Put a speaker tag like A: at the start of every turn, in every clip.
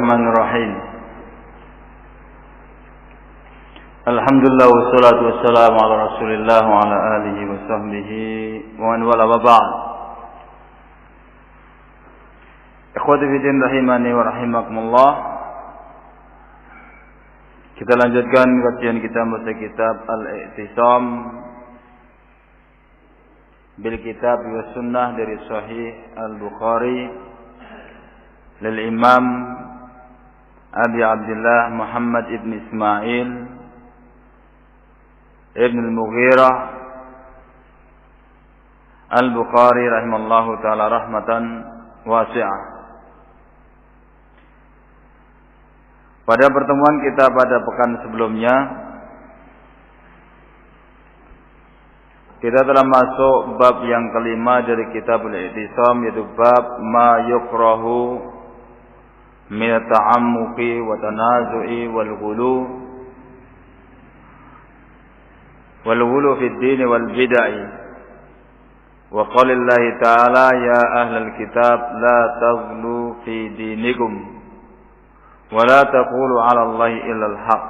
A: Bismillahirrahmanirrahim. Alhamdulillah wassalatu wassalamu ala Rasulillah wa ala alihi wa sahbihi wa man wala wa ba'd. Ikhwati fi din rahimani wa rahimakumullah. Kita lanjutkan kajian kita baca kitab Al-I'tisam bil Kitab wa Sunnah dari Sahih Al-Bukhari lil Imam Abi Abdullah Muhammad ibn Ismail ibn al-Mughirah Al-Bukhari rahimallahu ta'ala rahmatan wasi'ah. Pada pertemuan kita pada pekan sebelumnya kita telah masuk bab yang kelima dari Kitabul I'tisam, yaitu bab ma yukrahu min at-ta'ammuqi wa tanazu'i wal ghulu fi ad-din wal bid'ah. Wa qala Allah ta'ala ya ahlal kitab la taghlu fi dinikum wa la taqulu 'ala Allahi illa al-haq.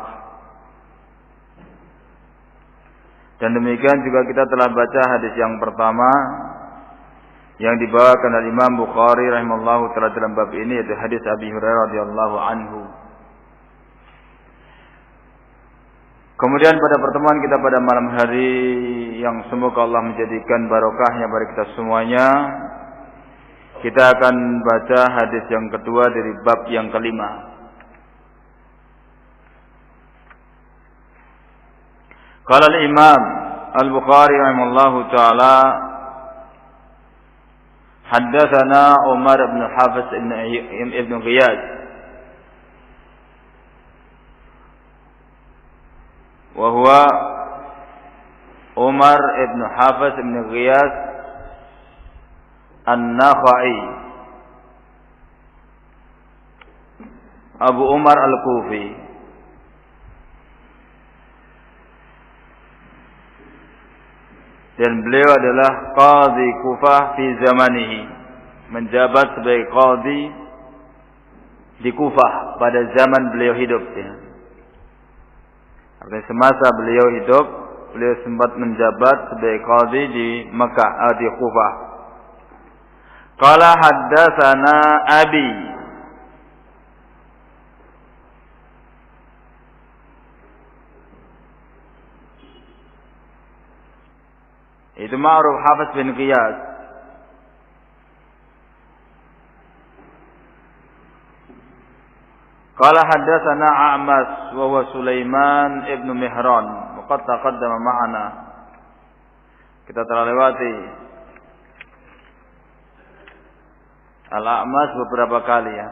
A: Dan demikian juga kita telah baca hadis yang pertama yang dibawakan oleh Imam Bukhari rahimahullahu taala dalam bab ini, yaitu hadis Abi Hurairah radhiyallahu anhu. Kemudian pada pertemuan kita pada malam hari yang semoga Allah menjadikan barokahnya bagi kita semuanya, kita akan baca hadis yang kedua dari bab yang kelima. Qala al-Imam Al-Bukhari rahimahullahu taala haddatsana Umar bin Hafiz ibn Ghiyas wa huwa Umar ibn Hafiz ibn Ghiyas An-Nakhai Abu Umar Al-Kufi. Dan beliau adalah qadhi Kufah fi zamanihi, menjabat sebagai qadhi di Kufah pada zaman beliau hidup. Artinya semasa beliau hidup, beliau sempat menjabat sebagai qadhi di Mekah, di Kufah. Qala haddatsana Abi, itu ma'ruf Hafiz bin Qiyas. Qala haddatsana A'mas wa huwa Sulaiman ibn Mihran wa qad taqaddama ma'ana. Kita telah lewati Al-A'mas beberapa kali ya.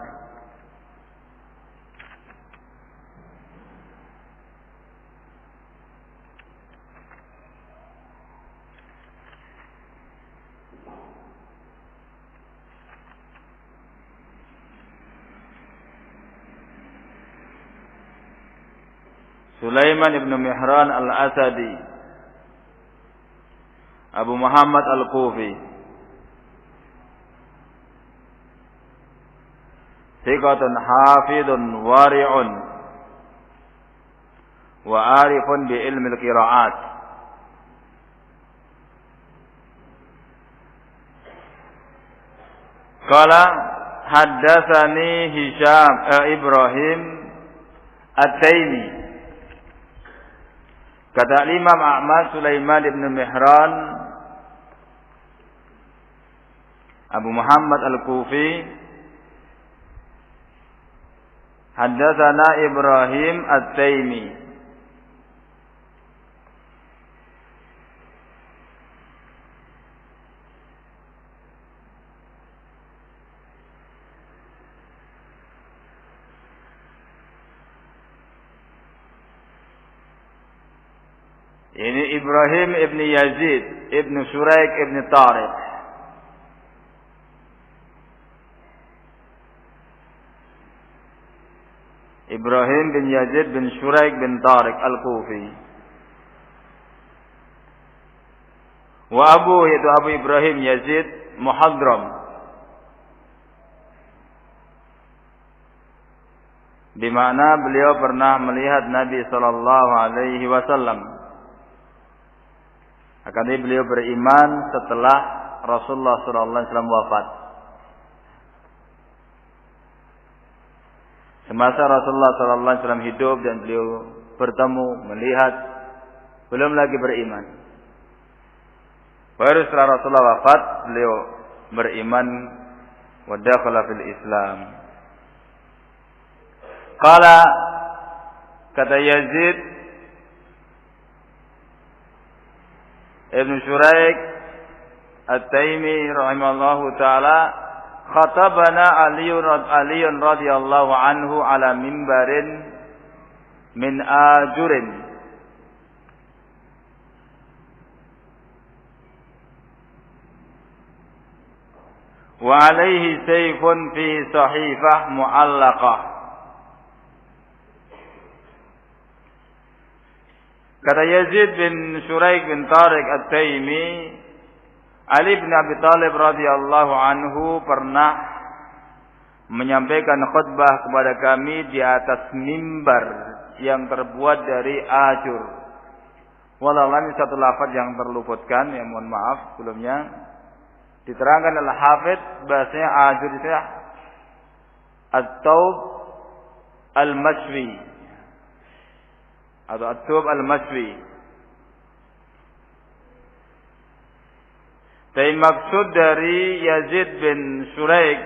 A: Sulaiman ibn Mihran al-Asadi Abu Muhammad al-Kufi, thiqatun hafidun wari'un wa arifun bi ilmi al-qira'at. Qala haddatsani Hisham Ibrahim At-Taimi. Kata Imam Ahmad, Sulaiman ibn Mihran Abu Muhammad Al-Kufi haddatsana Ibrahim At-Taimi. Ini Ibrahim ibn Yazid ibn Shuraik ibn Tariq. Ibrahim bin Yazid bin Shuraik bin Tariq Al-Kufi. Wa Abu, yaitu Abu Ibrahim Yazid Muhadram. di mana beliau pernah melihat Nabi sallallahu alaihi wasallam. Akan tetapi beliau beriman setelah Rasulullah sallallahu alaihi wasallam wafat. Semasa Rasulullah sallallahu alaihi wasallam hidup dan beliau bertemu, melihat, belum lagi beriman. Baru setelah Rasulullah wafat, beliau beriman wa dakhala fil Islam. Qala, kata Yazid Ibn Shuraik At-Taimi rahimahullahu ta'ala, khatabana Aliyun radhiyallahu anhu ala mimbarin min ajurin. Wa alaihi sayfun fi sahifah mu'allaqah. Kata Yazid bin Shuraik bin Tariq At-Taimi, Ali bin Abi Thalib radhiyallahu anhu pernah menyampaikan khutbah kepada kami di atas mimbar yang terbuat dari ajur. Wallahualam, satu lafaz yang terluputkan, ya mohon maaf sebelumnya. Diterangkan oleh Hafidz bahasanya ajur itu at-taub al-mashwi atau at-taub al-mashwi. Tapi maksud dari Yazid bin Shuraik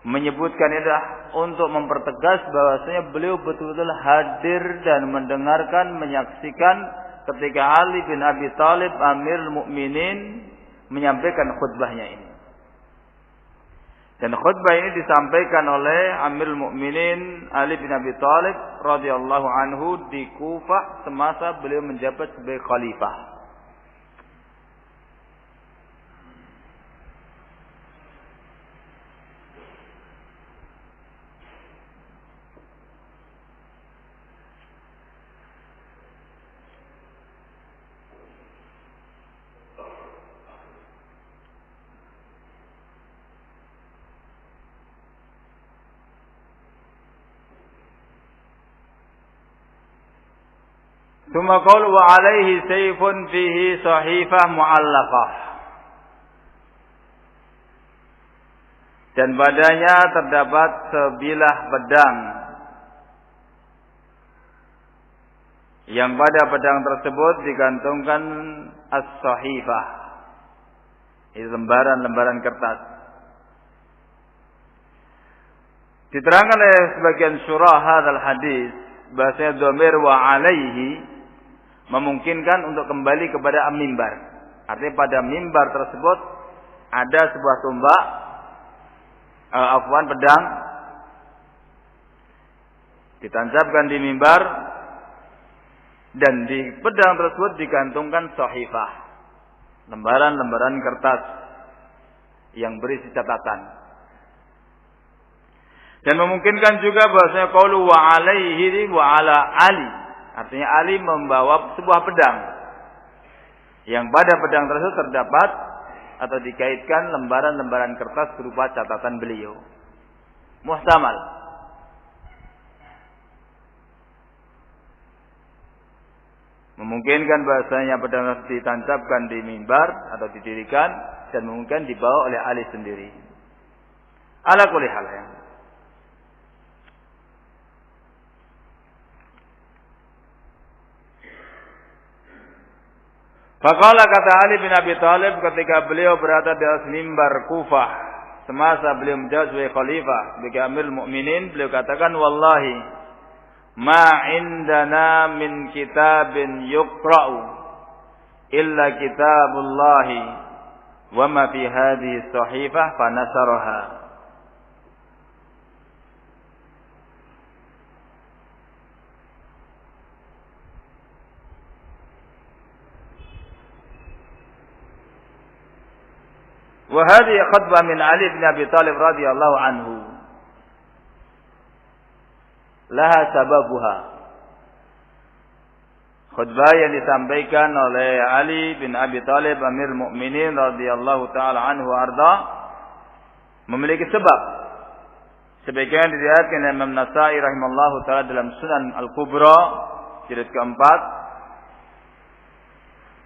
A: menyebutkan itu untuk mempertegas bahwasanya beliau betul-betul hadir dan mendengarkan, menyaksikan ketika Ali bin Abi Thalib Amirul Mukminin menyampaikan khutbahnya ini. Dan khutbah ini disampaikan oleh Amirul Mukminin Ali bin Abi Thalib radhiyallahu anhu di Kufah semasa beliau menjabat sebagai khalifah. Tsumma qala wa alaihi sayfun fihi sahifah mu'allaqah. Dan padanya terdapat sebilah pedang, yang pada pedang tersebut digantungkan as-sahifah, itu lembaran-lembaran kertas. Diterangkan oleh sebagian surah hadzal hadis bahasanya dhamir wa alaihi memungkinkan untuk kembali kepada mimbar. Artinya pada mimbar tersebut ada sebuah tombak, pedang ditancapkan di mimbar, dan di pedang tersebut digantungkan sahifah, lembaran-lembaran kertas yang berisi catatan. Dan memungkinkan juga bahwasanya qaulu wa alaihi wa ala Ali, artinya Ali membawa sebuah pedang yang pada pedang tersebut terdapat atau dikaitkan lembaran-lembaran kertas berupa catatan beliau. Muhtamal. Memungkinkan bahasanya pedang tersebut ditancapkan di mimbar atau didirikan, dan memungkinkan dibawa oleh Ali sendiri. Ala kulli hal ya. Faqala, kata Ali bin Abi Thalib ketika beliau berada di atas mimbar Kufah semasa beliau menjabat sebagai khalifah, sebagai Amirul Mukminin, beliau katakan, wallahi ma indana min kitabin yuqra'u illa kitabullahi wa ma fi hadhihi sahifah fanasaraha. Wa hadhihi khutbah min Ali bin Abi Thalib radhiyallahu anhu. Laha sababuha. Khutbah yang disampaikan oleh Ali bin Abi Thalib Amir Mukminin radhiyallahu taala anhu arda memiliki sebab. Sebagian diriwayatkan oleh Imam Nasa'i rahimallahu taala dalam Sunan Al-Kubra jilid keempat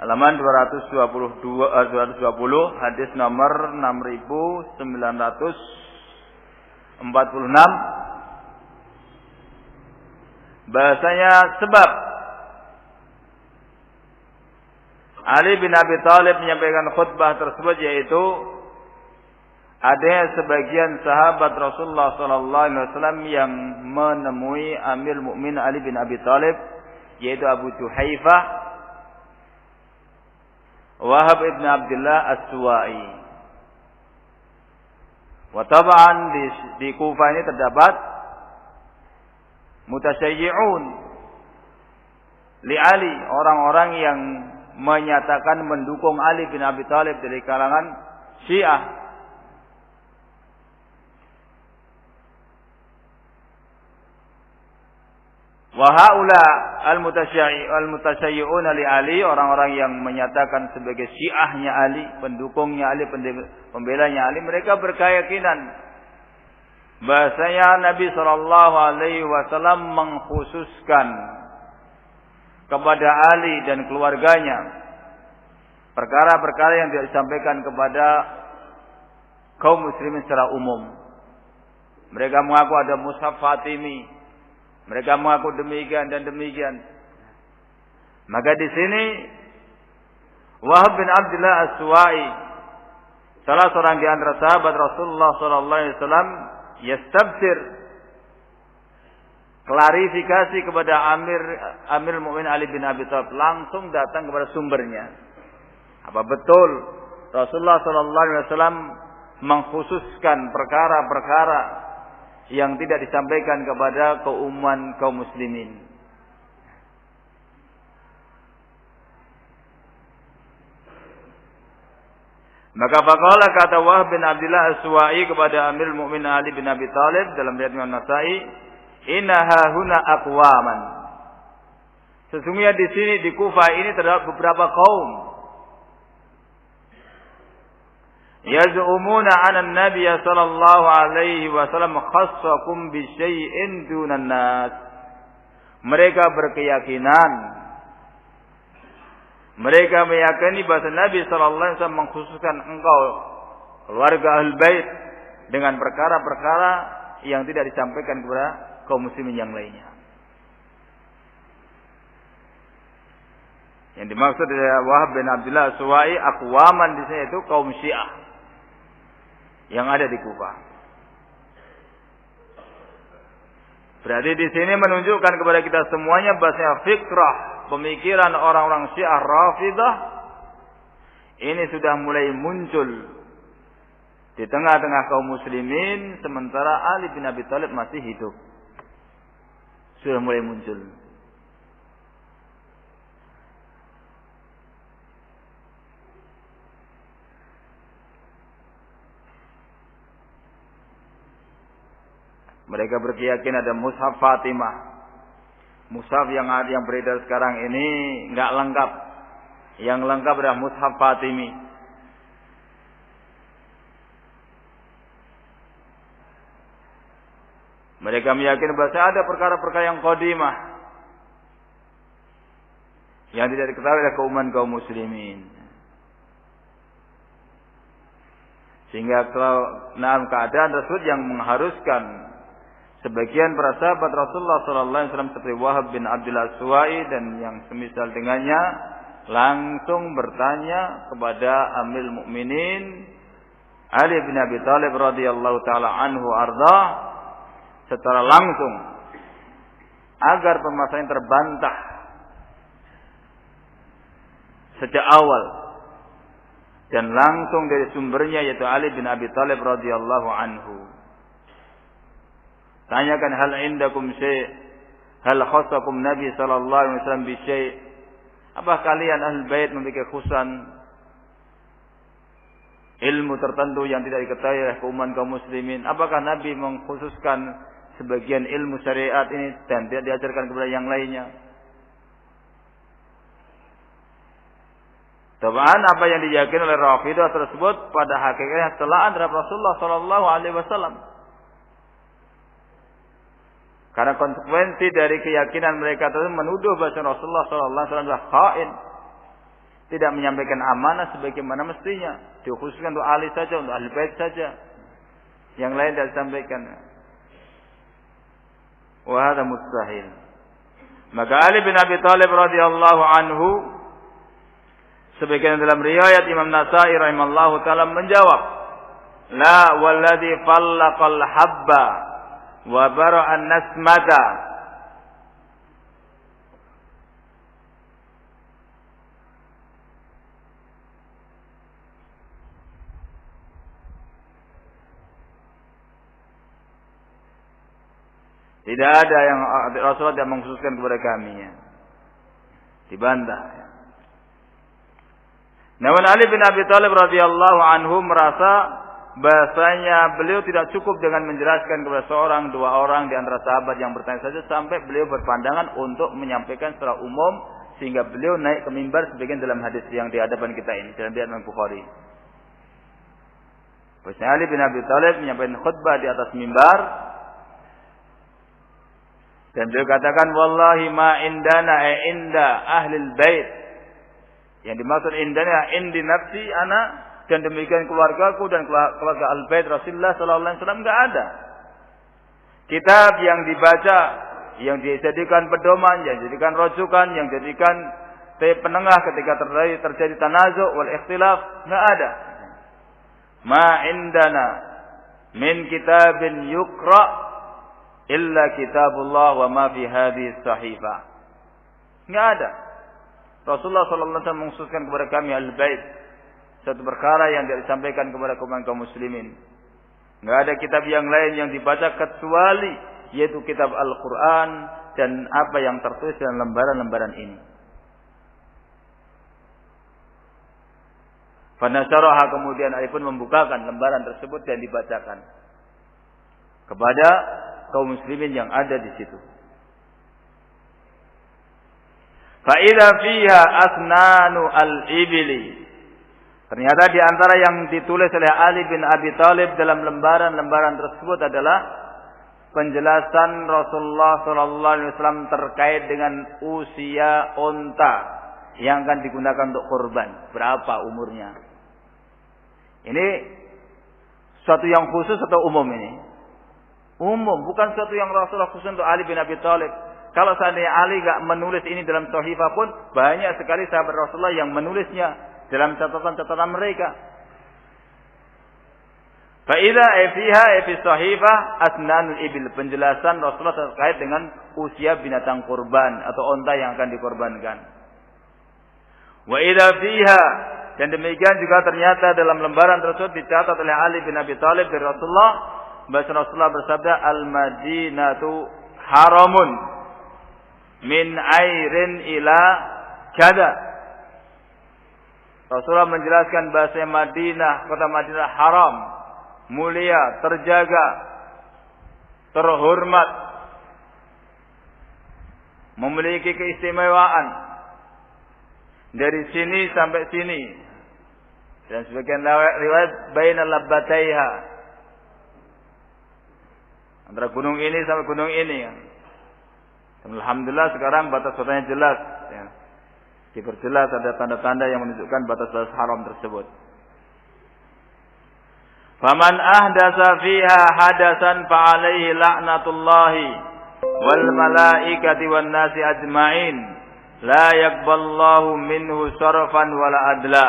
A: halaman 220 hadis nomor 6946 bahasanya sebab Ali bin Abi Thalib menyampaikan khutbah tersebut yaitu ada sebagian sahabat Rasulullah sallallahu alaihi wasallam yang menemui Amir Mukminin Ali bin Abi Thalib yaitu Abu Juhaifah Wahab ibn Abdullah As-Suwa'i. Wa tab'an di Kufah ini terdapat mutasyayyi'un li Ali, orang-orang yang menyatakan mendukung Ali bin Abi Thalib dari kalangan Syiah. Wa haula al-mutasyayyi'un li Ali, orang-orang yang menyatakan sebagai Syiahnya Ali, pendukungnya Ali, pembelanya Ali, mereka berkeyakinan bahasanya Nabi sallallahu alaihi wasallam mengkhususkan kepada Ali dan keluarganya perkara-perkara yang tidak disampaikan kepada kaum muslimin secara umum. Mereka mengaku ada mushaf Fatimi, mereka mengaku demikian dan demikian. Maka di sini Wahab bin Abdullah As-Suwa'i, salah seorang di antara sahabat Rasulullah sallallahu alaihi wasallam, yastabsir, klarifikasi kepada Amir Mukminin Ali bin Abi Thalib, langsung datang kepada sumbernya. Apa betul Rasulullah sallallahu alaihi wasallam mengkhususkan perkara-perkara yang tidak disampaikan kepada keumuman kaum muslimin? Maka faqala, kata Wahab bin Abdullah As-Suwa'i kepada Amir Mukminin Ali bin Abi Thalib dalam riwayat Imam Nasa'i, innaha huna aqwaman, sesungguhnya di sini di Kufah ini terdapat beberapa kaum yaz'umuna 'anna an-nabiy sallallahu alaihi wasallam khassakum bi syai'in dunan nas. Mereka berkeyakinan, mereka meyakini bahwa Nabi sallallahu alaihi wasallam mengkhususkan engkau keluarga Ahlul Bait dengan perkara-perkara yang tidak disampaikan kepada kaum muslimin yang lainnya. Yang dimaksud dari Wahab bin Abdullah As-Suwa'i, aqwaman di sini itu kaum Syiah yang ada di Kufah. Berarti di sini menunjukkan kepada kita semuanya bahasanya fikrah, pemikiran orang-orang Syiah Rafidah ini sudah mulai muncul di tengah-tengah kaum muslimin sementara Ali bin Abi Thalib masih hidup. Sudah mulai muncul. Mereka berkeyakin ada mushaf Fatimah. Mushaf yang beredar sekarang ini enggak lengkap. Yang lengkap adalah mushaf Fatimi. Mereka meyakini bahwa ada perkara-perkara yang qadimah yang tidak diketahui oleh kaum muslimin. Sehingga dalam keadaan tersebut yang mengharuskan sebagian para sahabat Rasulullah sallallahu alaihi wasallam seperti Wahab bin Abdullah As-Suwa'i dan yang semisal dengannya langsung bertanya kepada Amir Mukminin Ali bin Abi Thalib radhiyallahu taala anhu arda secara langsung agar permasalahan terbantah sejak awal dan langsung dari sumbernya yaitu Ali bin Abi Thalib radhiyallahu anhu. Tanyakan, hal indakum syai', hal khassakum Nabi sallallahu alaihi wasallam bi syai', apa kalian Ahlul Bait memiliki khususan ilmu tertentu yang tidak diketahui oleh kaum muslimin? Apakah Nabi mengkhususkan sebagian ilmu syariat ini dan tidak diajarkan kepada yang lainnya? Tabaan apa yang diyakini oleh Rafidah tersebut pada hakikatnya celaan terhadap Rasulullah sallallahu alaihi wasallam. Karena konsekuensi dari keyakinan mereka tersebut menuduh bahwa Rasulullah sallallahu alaihi wasallam adalah khain. Tidak menyampaikan amanah sebagaimana mestinya. Dikhususkan untuk ahli saja, untuk ahli bait saja. Yang lain tidak disampaikan. Wa hadza mustahil. Maka Ali bin Abi Thalib radhiyallahu anhu sebagian dalam riwayat Imam Nasa'i rahimallahu taala menjawab, "La walladzi fallaqal habba wa bara'an nasmata." Tidak ada yang Rasulullah tidak mengkhususkan kepada kami. Ya. Dibantah. Ya. Namun Ali bin Abi Thalib radhiyallahu anhu merasa bahasanya beliau tidak cukup dengan menjelaskan kepada seorang, dua orang di antara sahabat yang bertanya saja sampai beliau berpandangan untuk menyampaikan secara umum sehingga beliau naik ke mimbar sebagian dalam hadis yang di hadapan kita ini dalam riwayat Imam Bukhari. Bahasanya Ali bin Abi Thalib menyampaikan khutbah di atas mimbar dan beliau katakan wallahi ma indana inda ahlil bait. Yang dimaksud indana indi nafsi ana dan demikian keluargaku dan keluarga al-bait Rasulullah sallallahu alaihi wasallam enggak ada. Kitab yang dibaca, yang dijadikan pedoman, yang dijadikan rujukan, yang dijadikan penengah ketika terjadi tanazu' wal ikhtilaf, enggak ada. Ma indana min kitabin yuqra illa kitabullah wa ma fi hadhihi sahifah. Enggak ada. Rasulullah sallallahu alaihi wasallam mengkhususkan kepada kami al-bait satu perkara yang tidak disampaikan kepada kaum muslimin. Enggak ada kitab yang lain yang dibaca kecuali yaitu kitab Al-Qur'an dan apa yang tertulis dalam lembaran-lembaran ini. Fanasyaraha kemudian Ali pun membukakan lembaran tersebut dan dibacakan kepada kaum muslimin yang ada di situ. Fa idza fiha asnanu al-ibli. Ternyata di antara yang ditulis oleh Ali bin Abi Thalib dalam lembaran-lembaran tersebut adalah penjelasan Rasulullah sallallahu alaihi wasallam terkait dengan usia unta yang akan digunakan untuk kurban. Berapa umurnya? Ini suatu yang khusus atau umum ini? Umum, bukan sesuatu yang Rasulullah khusus untuk Ali bin Abi Thalib. Kalau seandainya Ali enggak menulis ini dalam sahifah pun, banyak sekali sahabat Rasulullah yang menulisnya dalam catatan-catatan mereka. Fa idza fiha fi sahifah asnanul ibil, penjelasan Rasulullah terkait dengan usia binatang kurban atau unta yang akan dikorbankan. Wa idza fiha, dan demikian juga ternyata dalam lembaran tersebut dicatat oleh Ali bin Abi Thalib dari Rasulullah, bahwa Rasulullah bersabda al-Madinatu haramun min airin ila kada. Rasulullah menjelaskan bahasa Madinah, kota Madinah haram, mulia, terjaga, terhormat, memiliki keistimewaan dari sini sampai sini. Dan sebagian riwayat baina labbataiha, antara gunung ini sampai gunung ini. Alhamdulillah sekarang batas-batasnya jelas. Ya. Diperjelas ada tanda-tanda yang menunjukkan batas-batas haram tersebut. Faman ahdasa fiha hadasan fa'alaihi la'natullahi wal malaikati wan nasi ajma'in la yaqballahu minhu sarfan wala adla.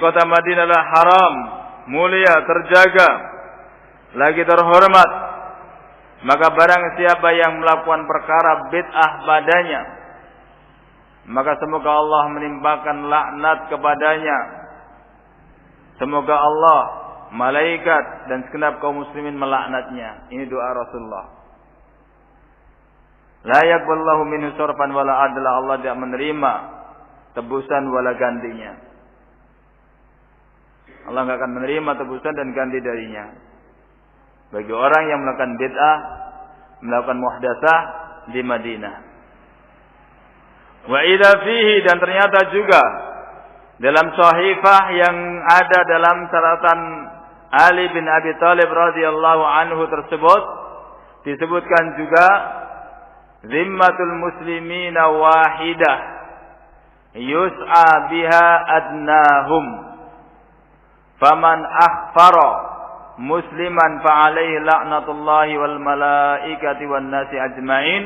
A: Kota Madinah adalah haram, mulia, terjaga, lagi terhormat. Maka barang siapa yang melakukan perkara bid'ah padanya, maka semoga Allah menimpakan laknat kepadanya. Semoga Allah, malaikat dan segenap kaum muslimin melaknatnya. Ini doa Rasulullah. La yaqballahu minhu sarfan wala adla. Allah tidak menerima tebusan wala gantinya. Allah enggak akan menerima tebusan dan ganti darinya. Bagi orang yang melakukan bid'ah, melakukan muhdasah di Madinah. Wa idza fihi, dan ternyata juga dalam sahifah yang ada dalam catatan Ali bin Abi Thalib radhiyallahu anhu tersebut, disebutkan juga zimmatul muslimina wahidah yus'a biha adnahum faman akhfara musliman fa'alaihi la'natullahi wal malaikati wan nasi ajmain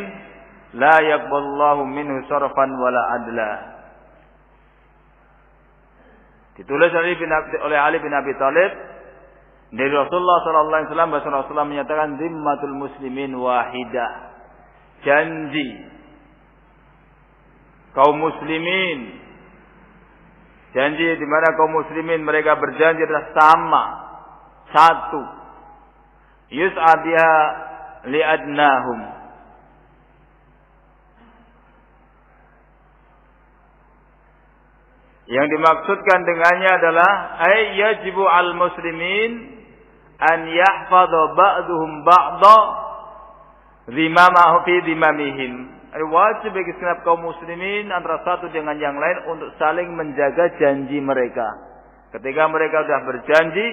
A: la yaqballahu minhu sarfan wala adla. Ditulis oleh Ali bin Abi Thalib dari Rasulullah sallallahu alaihi wasallam, bahwa Rasulullah menyatakan zimmatul muslimin wahidah, janji kaum muslimin, janji di mana kaum muslimin mereka berjanji adalah sama, satu, yus'a biha li'adnahum, yang dimaksudkan dengannya adalah ay yajibu al muslimin an yahfadha ba'duhum ba'dha zimamahu fi zimamihim. Wajib bagi segenap kaum muslimin antara satu dengan yang lain untuk saling menjaga janji mereka. Ketika mereka sudah berjanji,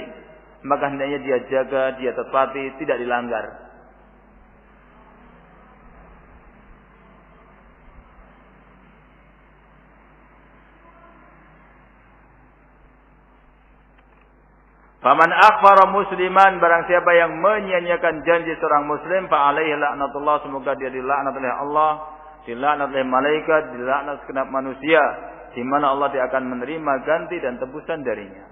A: maka hendaknya dia jaga, dia tepati, tidak dilanggar. Faman akhfara musliman, barang siapa yang menyia-nyiakan janji seorang muslim, fa alaihi la'natullah, semoga dia dilaknat oleh Allah, dilaknat oleh malaikat, dilaknat segenap manusia, di mana Allah dia akan menerima ganti dan tebusan darinya.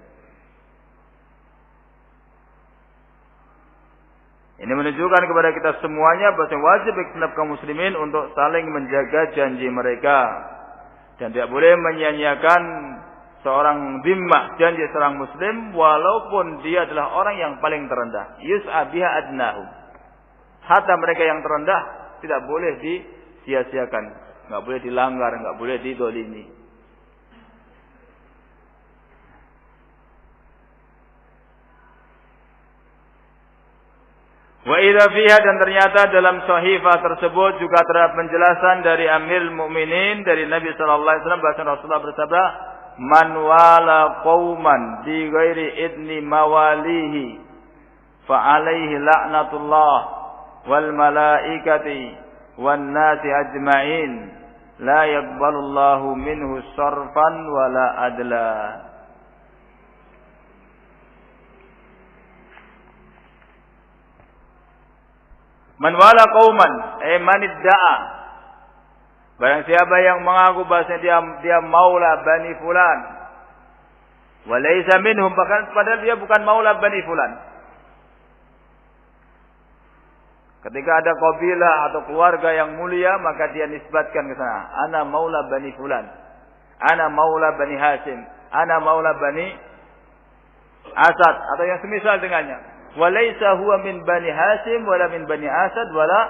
A: Ini menunjukkan kepada kita semuanya bahwa wajib bagi segenap kaum muslimin untuk saling menjaga janji mereka, dan tidak boleh menyia-nyiakan seorang zimmah, janji seorang muslim, walaupun dia adalah orang yang paling terendah. Yus'a biha adnahum. Hatta mereka yang terendah tidak boleh disia-siakan, enggak boleh dilanggar, enggak boleh didolimi. Wa idza fiha, dan ternyata dalam sahifah tersebut juga terdapat penjelasan dari Amirul Mukminin, dari Nabi sallallahu alaihi wasallam, bahwa Rasulullah bersabda, man wala qauman bi ghairi idni mawalihi fa alaihi la'natullah wal malaikati wan nasi ajmain la yaqbalullahu minhu sarfan wala adla. Man wala qauman man idda'a, barang siapa yang mengaku bahasa dia maula Bani Fulan, walaysa minhum, bahkan padahal dia bukan maula Bani Fulan. Ketika ada kabilah atau keluarga yang mulia, maka dia nisbatkan ke sana, ana maula Bani Fulan, ana maula Bani Hasim, ana maula Bani Asad, atau yang semisal dengannya. Walaysa huwa min Bani Hasim wala min Bani Asad wala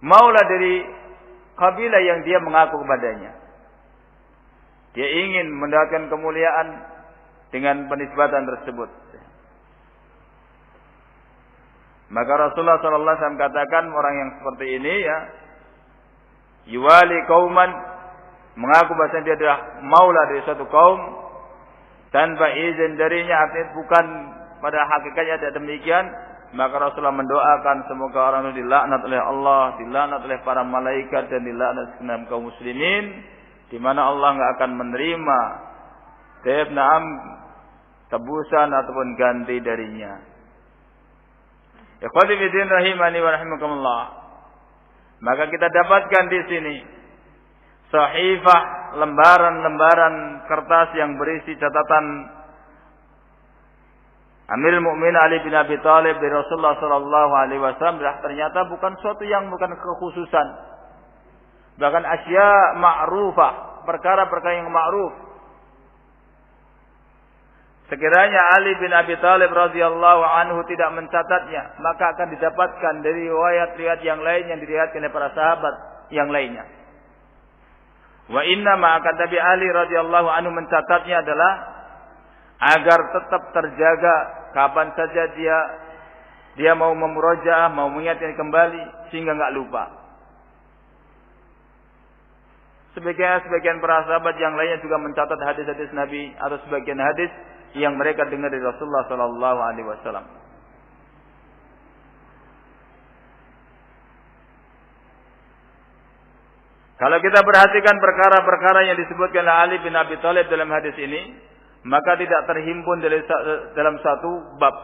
A: maula dari kabilah yang dia mengaku kepadanya. Dia ingin mendapatkan kemuliaan dengan penisbatan tersebut. Maka Rasulullah sallallahu alaihi wasallam katakan, orang yang seperti ini ya, yuwali qauman, mengaku bahwa dia adalah maula dari suatu kaum tanpa izin darinya, artinya bukan pada hakikatnya ada demikian. Maka Rasulullah mendoakan semoga orang itu dilaknat oleh Allah, dilaknat oleh para malaikat, dan dilaknat segenap kaum muslimin, di mana Allah enggak akan menerima tebusan ataupun ganti darinya. Ikhwati fiddin rahimani wa rahimakumullah. Maka kita dapatkan di sini sahifah, lembaran-lembaran kertas yang berisi catatan Amirul Mukminin Ali bin Abi Thalib dari Rasulullah sallallahu alaihi wasallam, ternyata bukan suatu yang bukan kekhususan. Bahkan asya ma'rufah, perkara-perkara yang ma'ruf. Sekiranya Ali bin Abi Thalib radhiyallahu anhu tidak mencatatnya, maka akan didapatkan dari riwayat-riwayat yang lain yang diriwayatkan oleh para sahabat yang lainnya. Wa inna ma akan Nabi Ali radhiyallahu anhu mencatatnya adalah agar tetap terjaga, kapan saja dia mau memurojaah, mau mengingatkan kembali, sehingga enggak lupa. Sebagian para sahabat yang lainnya juga mencatat hadis-hadis Nabi atau sebagian hadis yang mereka dengar dari Rasulullah sallallahu alaihi wasallam. Kalau kita perhatikan perkara-perkara yang disebutkan oleh Ali bin Abi Thalib dalam hadis ini, maka tidak terhimpun dalam satu bab.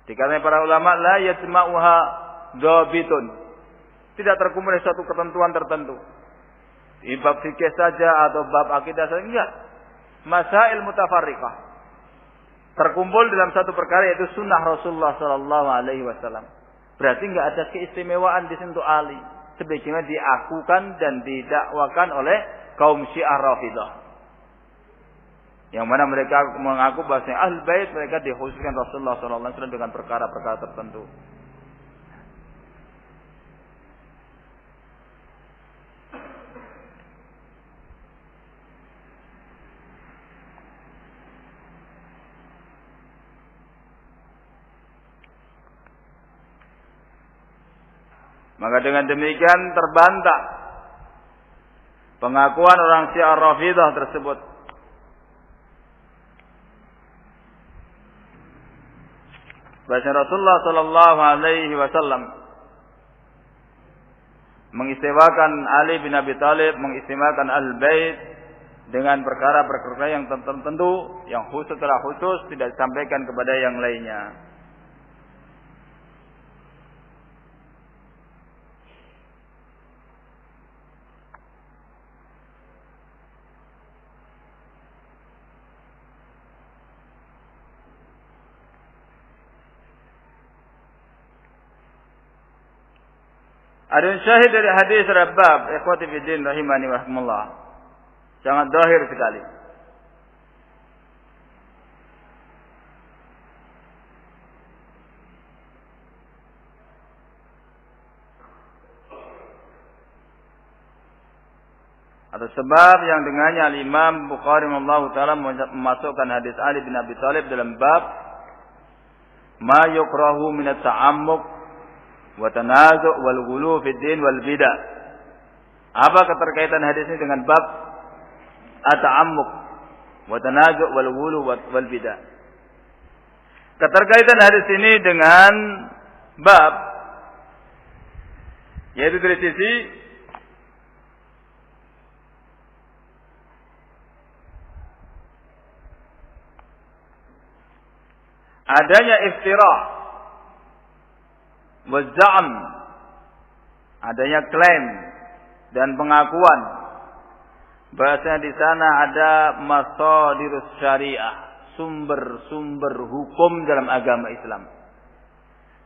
A: Dikatakan para ulama, la yajma'uha dhabitun. Tidak terkumpul dari suatu ketentuan tertentu. Di bab fikih saja atau bab akidah saja, enggak. Masail mutafarriqah. Terkumpul dalam satu perkara yaitu sunnah Rasulullah sallallahu alaihi wasallam. Berarti enggak ada keistimewaan di sini untuk Ali. Sebagaimana diakukan dan didakwakan oleh kaum Syiah Rafidhah. Yang mana mereka mengaku bahwasanya Ahlul Bait mereka dikhususkan Rasulullah sallallahu alaihi wasallam dengan perkara-perkara tertentu. Maka dengan demikian terbantah pengakuan orang Syiah Rafidhah tersebut. Bahasa Rasulullah sallallahu alaihi wasallam mengistimewakan Ali bin Abi Thalib, mengistimewakan Al-Bait dengan perkara-perkara yang tertentu, yang khusus telah khusus tidak disampaikan kepada yang lainnya. Ada syahid dari hadis Rabbab, ikhwati fiddin rahimani wa rahmatullah. Sangat zahir sekali. Atau sebab yang dengannya Imam Bukhari rahimahullahu taala memasukkan hadis Ali bin Abi Thalib dalam bab ma yukrahu min at-ta'ammuq wa tanazu' wal ghulu fid din wal bidah. Apa keterkaitan hadis ini dengan bab at-ta'ammuq wa tanazu' wal ghulu wal bidah? Keterkaitan hadis ini dengan bab yaitu dari sisi adanya iftira waz'am, adanya klaim dan pengakuan bahasanya di sana ada masadirus syariah, sumber-sumber hukum dalam agama Islam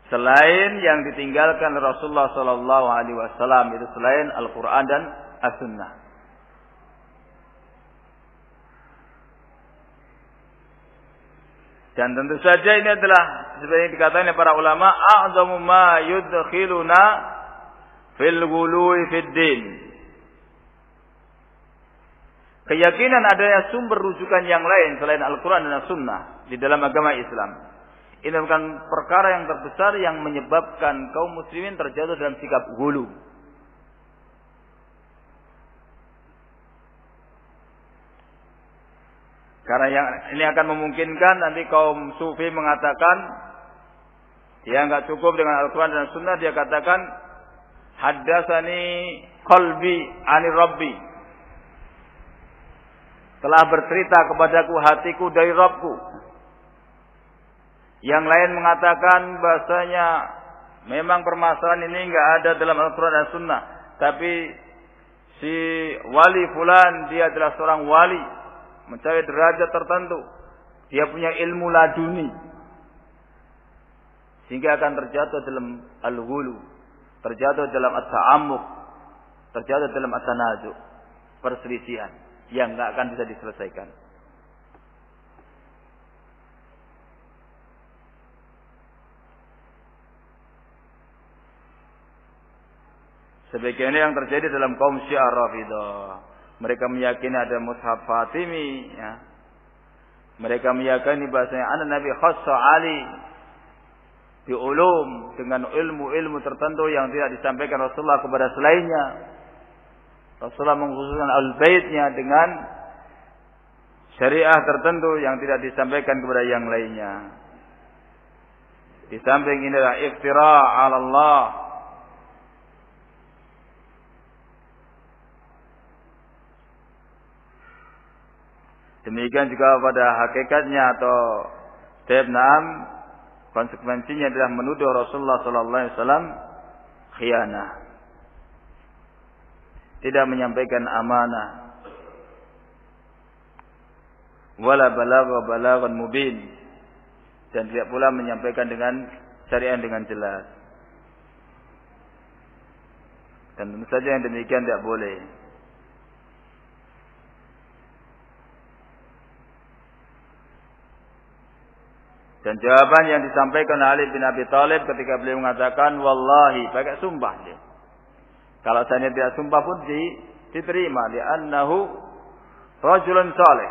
A: selain yang ditinggalkan Rasulullah sallallahu alaihi wasallam, itu selain Al-Qur'an dan As-Sunnah. Dan tentu saja ini adalah seperti yang dikatakan oleh para ulama, a'zamu ma yudkhiluna fil ghuluwi fid din. Keyakinan adanya sumber rujukan yang lain selain Al-Qur'an dan As-Sunnah di dalam agama Islam. Ini bukan perkara yang terbesar yang menyebabkan kaum muslimin terjatuh dalam sikap ghulu. Karena yang ini akan memungkinkan nanti kaum sufi mengatakan dia enggak cukup dengan Al-Quran dan Sunnah, dia katakan haddatsani qalbi ani rabbi, telah bercerita kepadaku hatiku dari Rabbku. Yang lain mengatakan bahasanya memang permasalahan ini enggak ada dalam Al-Quran dan Sunnah, tapi si wali fulan dia adalah seorang wali mencapai derajat tertentu, dia punya ilmu laduni, sehingga akan terjatuh dalam al-ghulu, terjatuh dalam at-ta'ammuq, terjatuh dalam at-tanazu', perselisihan yang enggak akan bisa diselesaikan. Sebagaimana yang terjadi dalam kaum Syiah Rafidhah. Mereka meyakini ada mushaf Fatimi, ya. Mereka meyakini bahasanya anak Nabi khassa Ali bi ulum, dengan ilmu-ilmu tertentu yang tidak disampaikan Rasulullah kepada selainnya. Rasulullah mengkhususkan al-baitnya dengan syariah tertentu yang tidak disampaikan kepada yang lainnya. Di samping ini adalah iftira 'ala Allah, Demikian juga pada hakikatnya atau konsekuensinya adalah menuduh Rasulullah sallallahu alaihi wasallam khianah. Tidak menyampaikan amanah. Wala balaghan mubin. Dan tidak pula menyampaikan dengan syariat dengan jelas. Dan tentu saja yang demikian tidak boleh. Dan jawaban yang disampaikan Ali bin Abi Thalib ketika beliau mengatakan wallahi, pakai sumpah dia. Kalau saya tidak sumpah pun diterima, li'annahu rajulun salih.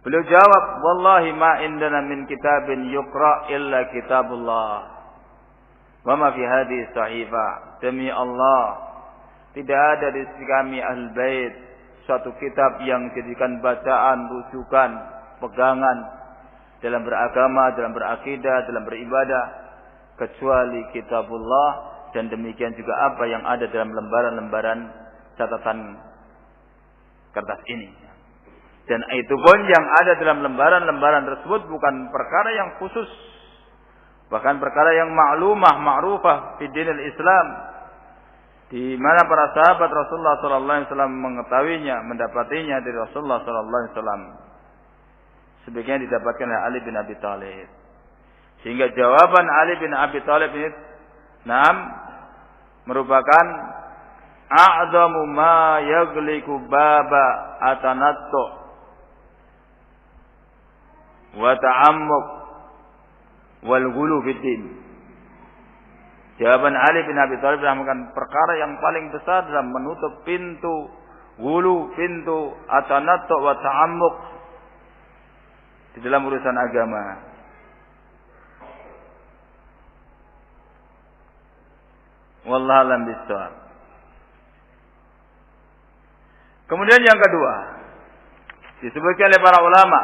A: Beliau jawab, wallahi ma indana min kitabin yuqra illa kitabullah. Wa ma fi hadhihi sahifah. Demi Allah, tidak ada di sisi kami Ahlul Bait suatu kitab yang dijadikan bacaan, rujukan, pegangan dalam beragama, dalam berakidah, dalam beribadah kecuali kitabullah, dan demikian juga apa yang ada dalam lembaran-lembaran catatan kertas ini. Dan itu pun yang ada dalam lembaran-lembaran tersebut bukan perkara yang khusus, bahkan perkara yang ma'rufah di dinil Islam, di mana para sahabat Rasulullah sallallahu alaihi wasallam mengetahuinya, mendapatinya dari Rasulullah sallallahu alaihi wasallam. Sebagian didapatkan oleh Ali bin Abi Thalib. Sehingga jawaban Ali bin Abi Thalib ini merupakan a'zamu ma yagliku baba atanattu wa ta'ammuq wal ghulu fid din. Jawaban Ali bin Abi Thalib merupakan perkara yang paling besar dalam menutup pintu ghulu, pintu atanattu wa ta'ammuq di dalam urusan agama. Wallahu a'lam bishawab. Kemudian yang kedua, disebutkan oleh para ulama,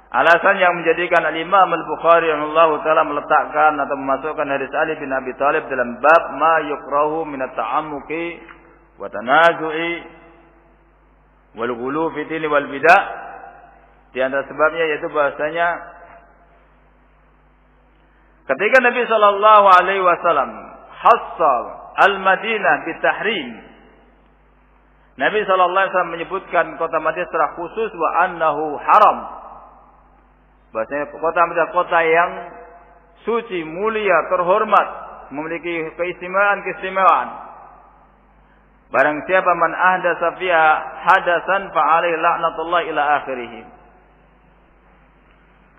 A: alasan yang menjadikan Al-Imam Al-Bukhari rahimahullahu taala meletakkan atau memasukkan hadis Ali bin Abi Thalib dalam bab ma yukrahu min at-ta'ammuqi wa tanazu'i wal ghulu fi din wal bid'ah. Di antara sebabnya yaitu bahasanya ketika Nabi sallallahu alaihi wasallam hassal al-Madinah bitahrim, Nabi sallallahu alaihi wasallam menyebutkan kota Madinah secara khusus wa annahu haram. Bahasanya kota Madinah kota yang suci, mulia, terhormat, memiliki keistimewaan. Barang siapa man ahdasa fiha hadasan fa alaihi la'natullah ila akhirih.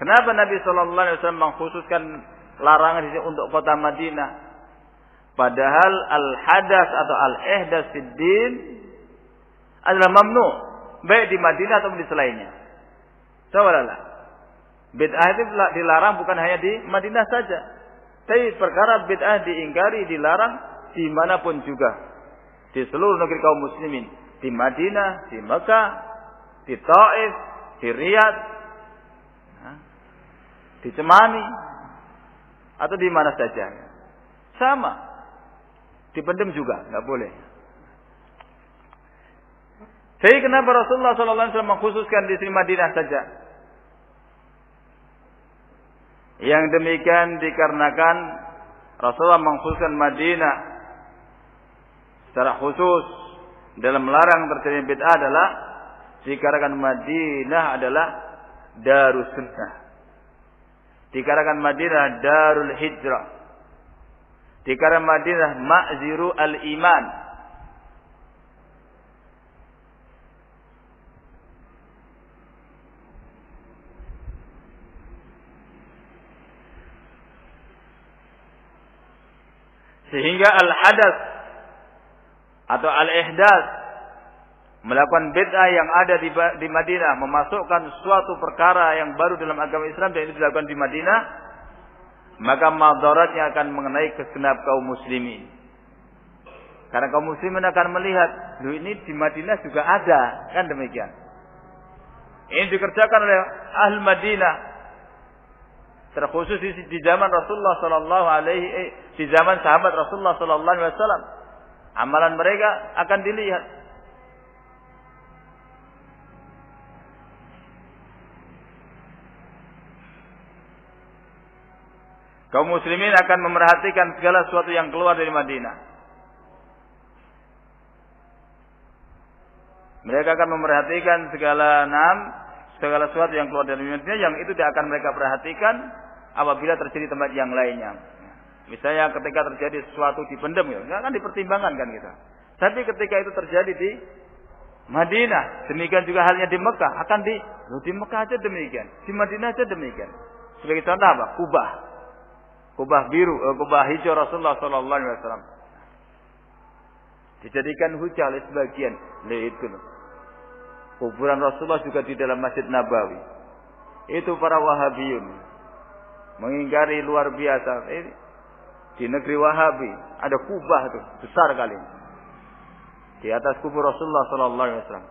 A: Kenapa Nabi sallallahu alaihi wasallam mengkhususkan larangan ini untuk kota Madinah? Padahal al-hadas atau al-ihdas fid din adalah mamnu, baik di Madinah atau di selainnya. Sawalah. Bid'ah itu dilarang bukan hanya di Madinah saja. Tapi perkara bid'ah diingkari, dilarang dimanapun juga. Di seluruh negeri kaum muslimin. Di Madinah, di Mekah, di Taif, di Riyadh, di Cemani, atau di mana saja. Sama. Dipendam juga, nggak boleh. Jadi kenapa Rasulullah SAW mengkhususkan di sini Madinah saja? Yang demikian dikarenakan Rasulullah mengkhususkan Madinah secara khusus dalam melarang terjadi bid'ah adalah dikarenakan Madinah adalah darus sunnah, dikarenakan Madinah darul hijrah, dikarenakan Madinah ma'ziru al-iman. Sehingga al-hadas atau al-ihdas, melakukan bid'ah yang ada di Madinah, memasukkan suatu perkara yang baru dalam agama Islam dan itu dilakukan di Madinah, maka madaratnya akan mengenai kegenap kaum muslimin. Karena kaum muslimin akan melihat, loh ini di Madinah juga ada, kan demikian. Ini dikerjakan oleh ahli Madinah, terkhusus di zaman Rasulullah sallallahu alaihi di zaman sahabat Rasulullah sallallahu alaihi wasallam. Amalan mereka akan dilihat. Kaum muslimin akan memerhatikan segala sesuatu yang keluar dari Madinah. Mereka akan memerhatikan segala sesuatu yang keluar dari Madinah, yang itu tidak akan mereka perhatikan apabila terjadi tempat yang lainnya. Misalnya ketika terjadi sesuatu dipendam, nggak akan dipertimbangkan kan kita. Tapi ketika itu terjadi di Madinah, demikian juga halnya di Mekah, akan di Mekah aja demikian, di Madinah aja demikian. Sebagai contoh apa? Kubah biru, kubah hijau Rasulullah sallallahu alaihi wasallam. Dijadikan hujah oleh sebagian. Itu kuburan Rasulullah juga di dalam Masjid Nabawi. Itu para Wahabiyun mengingkari luar biasa. Di negeri Wahabi ada kubah itu besar kali di atas kubur Rasulullah sallallahu alaihi wasallam.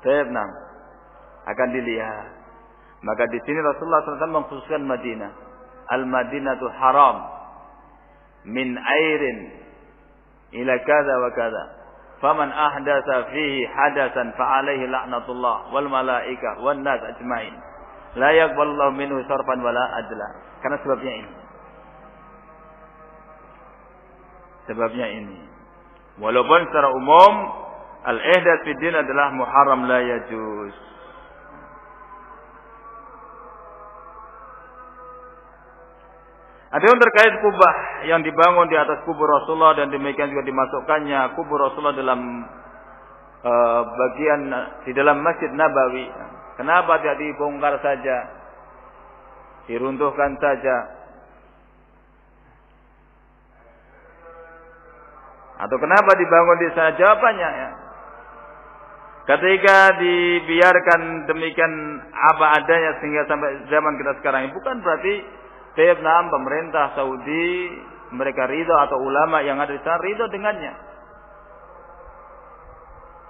A: Vietnam akan dilihat. Maka di sini Rasulullah SAW mengkhususkan Madinah. Al-Madinatu haram min airin ila kada wa kada. Faman ahdatsa fihi hadasan fa alaihi laknatullah wal malaika wan nas ajmain. La yaqbalullahu minhu sarfan wala adla. Karena sebabnya ini. Walaupun secara umum al-ihdats fi din adalah muharram la yajuz. Ada yang terkait kubah yang dibangun di atas kubur Rasulullah dan demikian juga dimasukkannya kubur Rasulullah dalam bagian di dalam Masjid Nabawi. Kenapa tidak dibongkar saja, diruntuhkan saja? Atau kenapa dibangun di sana? Jawabannya ya, ketika dibiarkan demikian apa adanya sehingga sampai zaman kita sekarang ini, bukan berarti Vietnam, pemerintah Saudi, mereka ridho atau ulama yang ada di sana ridho dengannya.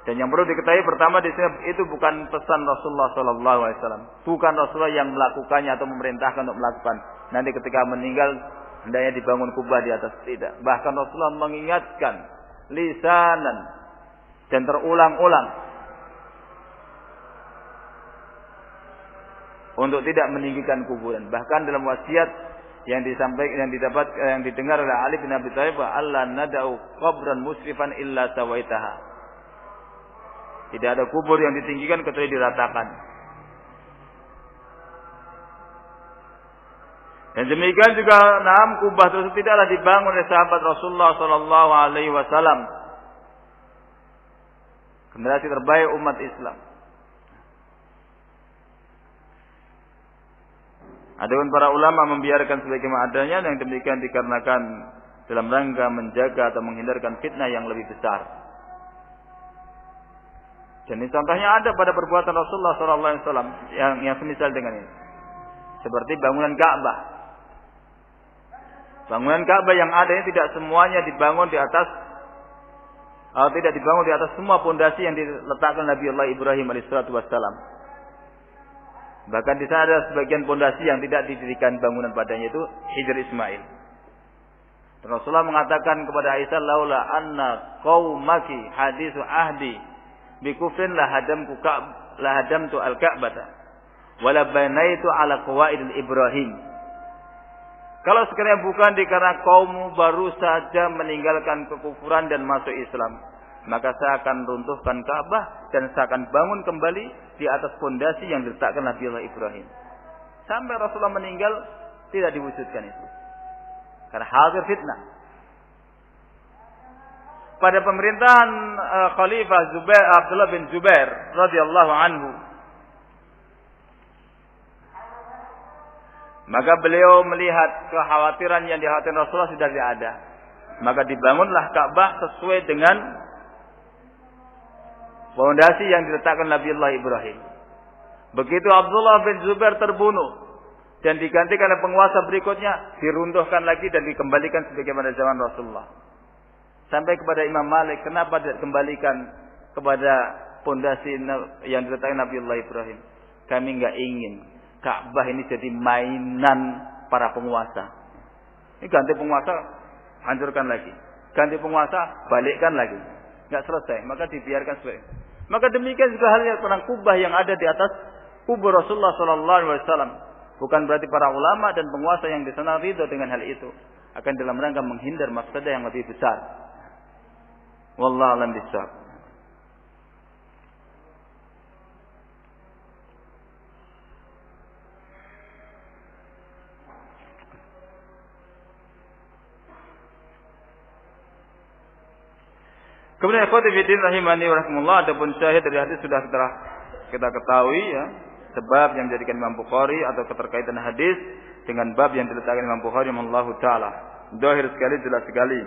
A: Dan yang perlu diketahui pertama di sini itu bukan pesan Rasulullah sallallahu alaihi wasallam. Bukan Rasulullah yang melakukannya atau memerintahkan untuk melakukan. Nanti ketika meninggal hendaknya dibangun kubah di atas, tidak. Bahkan Rasulullah mengingatkan lisanan dan terulang-ulang untuk tidak meninggikan kuburan. Bahkan dalam wasiat yang disampaikan, yang didengar oleh Ali bin Abi Thalib, Allah nadau qabran musrifan illa sawaitaha. Tidak ada kubur yang ditinggikan kecuali diratakan. Dan demikian juga kubah tersebut tidaklah dibangun oleh sahabat Rasulullah sallallahu alaihi wasallam, generasi terbaik umat Islam. Adapun para ulama membiarkan sebagaimana adanya, yang demikian dikarenakan dalam rangka menjaga atau menghindarkan fitnah yang lebih besar. Dan ini contohnya ada pada perbuatan Rasulullah SAW yang semisal dengan ini. Seperti bangunan Ka'bah. Bangunan Ka'bah yang ada ini tidak semuanya dibangun di atas, tidak dibangun di atas semua pondasi yang diletakkan Nabi Allah Ibrahim alaihissalam. Bahkan di sana ada sebagian pondasi yang tidak didirikan bangunan padanya, itu Hijr Ismail. Rasulullah mengatakan kepada Aisyah, laula anna qaumaki haditsu ahdi bi kufrin la hadamtu al-Ka'bata wa la banaitu ala qawaidil Ibrahim. Kalau sekiranya bukan dikarenakan kaummu baru saja meninggalkan kekufuran dan masuk Islam, maka saya akan runtuhkan Ka'bah dan saya akan bangun kembali di atas fondasi yang diletakkan Nabi Allah Ibrahim. Sampai Rasulullah meninggal tidak diwujudkan itu, karena hadir fitnah. Pada pemerintahan Khalifah Abdullah bin Zubair radhiyallahu anhu, maka beliau melihat kekhawatiran yang dikhawatirkan Rasulullah sudah tidak ada, maka dibangunlah Ka'bah sesuai dengan fondasi yang diletakkan Nabi Allah Ibrahim. Begitu Abdullah bin Zubair terbunuh dan digantikan oleh penguasa berikutnya, diruntuhkan lagi dan dikembalikan sebagaimana zaman Rasulullah. Sampai kepada Imam Malik, kenapa tidak kembalikan kepada fondasi yang diletakkan Nabi Allah Ibrahim? Kami enggak ingin Ka'bah ini jadi mainan para penguasa. Ini ganti penguasa, hancurkan lagi. Ganti penguasa, balikkan lagi. Enggak selesai, maka dibiarkan sebagai. Maka demikian juga halnya tentang kubah yang ada di atas kubur Rasulullah sallallahu alaihi wasallam. Bukan berarti para ulama dan penguasa yang di sana ridho dengan hal itu. Akan dalam rangka menghindar mafsadah yang lebih besar. Wallahu a'lam bishawab. Kemudian ikhwati fillah rahimani wa rahimakumullah, adapun syahid dari hadis sudah kita ketahui ya, sebab yang menjadikan Imam Bukhari atau keterkaitan hadis dengan bab yang diletakkan Imam Bukhari rahimahullahu taala. Zahir sekali, jelas sekali.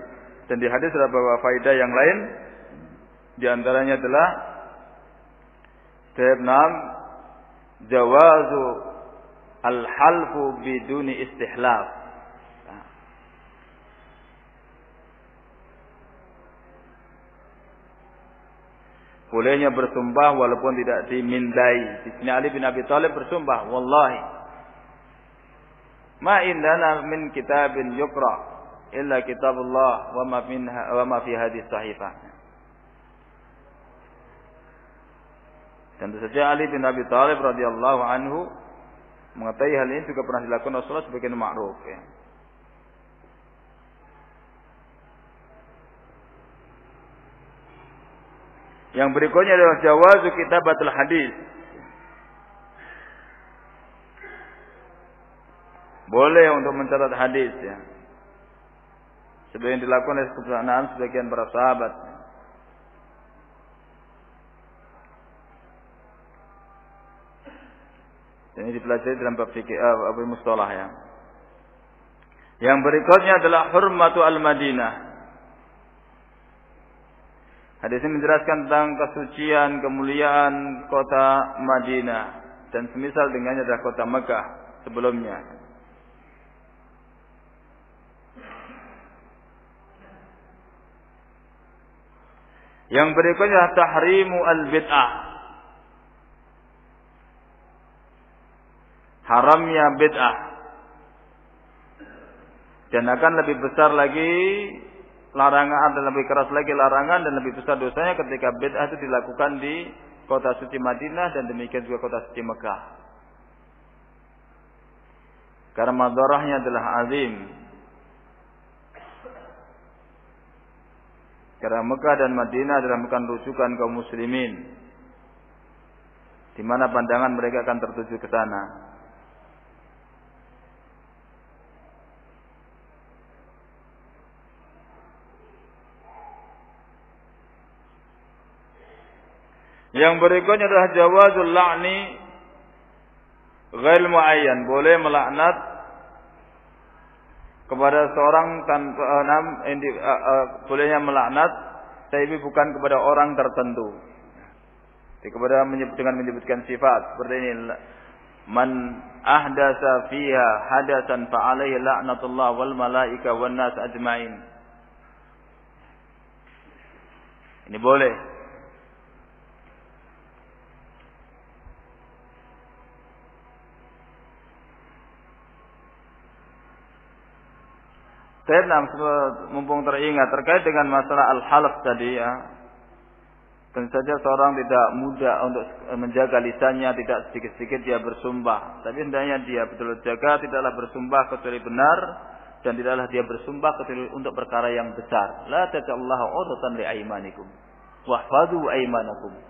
A: Dan di hadis ada beberapa faedah yang lain. Di antaranya adalah Ta'ibnam jawazu al-halfu biduni istihlaf. Bolehnya bersumpah walaupun tidak dimindai. Di sini Ali bin Abi Thalib bersumpah, wallahi ma indana min kitabin yuqra illa kitabullah wa ma fi hadhihi sahifah. Dan tentu saja Ali bin Abi Thalib radhiyallahu anhu mengetahui hal ini juga pernah dilakukan Rasulullah sebagai ma'ruf ya. Yang berikutnya adalah jawazu kitabatul hadis. Boleh untuk mencatat hadis ya. Seperti yang dilakukan oleh sebagian para sahabat. Dan ini dipelajari dalam bab fikih Abu Mustalah ya. Yang berikutnya adalah hurmatu al-Madinah. Hadis ini menjelaskan tentang kesucian, kemuliaan kota Madinah dan semisal dengannya adalah kota Mekah sebelumnya. Yang berikutnya tahrimu al-bid'ah. Haramnya bid'ah. Dan akan lebih besar lagi larangan dan lebih keras lagi larangan dan lebih besar dosanya ketika bid'ah itu dilakukan di kota suci Madinah dan demikian juga kota suci Mekah. Karena madarahnya adalah azim. Karena Mekah dan Madinah adalah bukan rujukan kaum muslimin, di mana pandangan mereka akan tertuju ke sana. Yang berikutnya adalah jawazul la'ni ghair muayyan. Boleh melaknat kepada seorang tanpa bolehnya melaknat tapi bukan kepada orang tertentu. Dengan menyebutkan sifat seperti ini, man ahdasa fiha hadasan fa alaihi la'natullah wal malaika wan nas ajmain. Ini boleh. Saya mumpung teringat terkait dengan masalah al-halaf tadi ya. Tentu saja seorang tidak mudah untuk menjaga lisannya, tidak sedikit-sedikit dia bersumpah. Tapi hendaknya dia betul jaga, tidaklah bersumpah kecuali benar dan tidaklah dia bersumpah kecuali untuk perkara yang besar. La taj'alallahu 'urdatan li aymanikum wahfadhu aymanakum.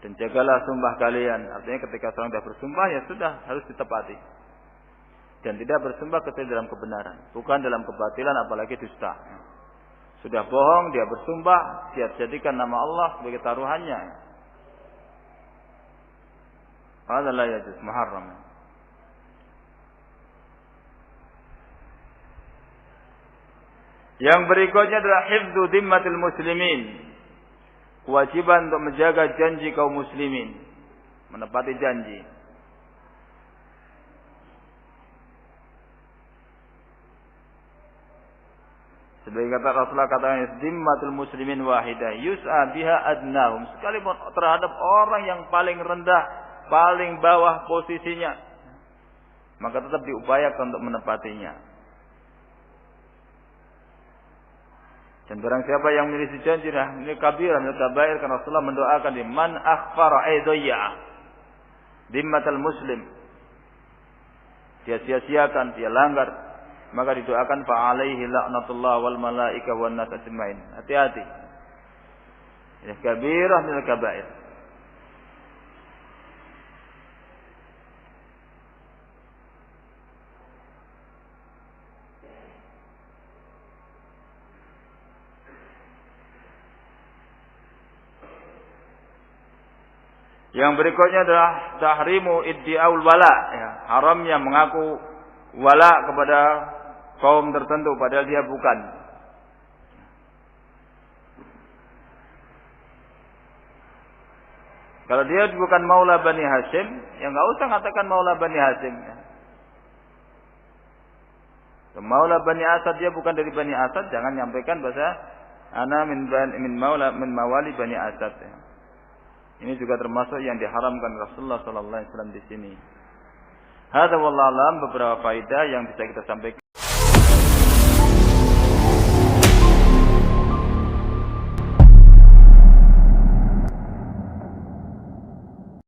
A: Dan jagalah sumpah kalian. Artinya ketika seorang sudah bersumpah ya sudah harus ditepati. Dan tidak bersumpah kecuali dalam kebenaran, bukan dalam kebatilan apalagi dusta. Sudah bohong dia bersumpah, dia jadikan nama Allah sebagai taruhannya. Hadza la yajuz, muharram. Yang berikutnya adalah hifdzu dhimmatil muslimin. Kewajiban untuk menjaga janji kaum muslimin, menepati janji. Sebagai kata Rasulullah katakan dhimmatul muslimin wahidah yus'a biha adnahum, sekalipun terhadap orang yang paling rendah, paling bawah posisinya, maka tetap diupayakan untuk menepatinya. Dan barang siapa yang memiliki janji ini kabirah min kabair, karena Rasulullah mendoakan di man akhfara aidayya, dhimmatal muslim, dia sia-siakan, dia langgar, maka didoakan fa alaihi la'natullah wal malaika wan nas ajmain. Hati-hati. Ya kabirah minal kabair. Yang berikutnya adalah tahrimu iddi'aul wala, ya, haramnya mengaku wala kepada kaum tertentu padahal dia bukan. Kalau dia bukan maula Bani Hashim, ya enggak usah katakan maula Bani Hashim. Ya. Maula Bani Asad, dia bukan dari Bani Asad, jangan nyampaikan bahasa ana min mawali Bani Asad. Ya. Ini juga termasuk yang diharamkan Rasulullah sallallahu alaihi wasallam di sini. Hadza wallahu alam, beberapa faedah yang bisa kita sampaikan.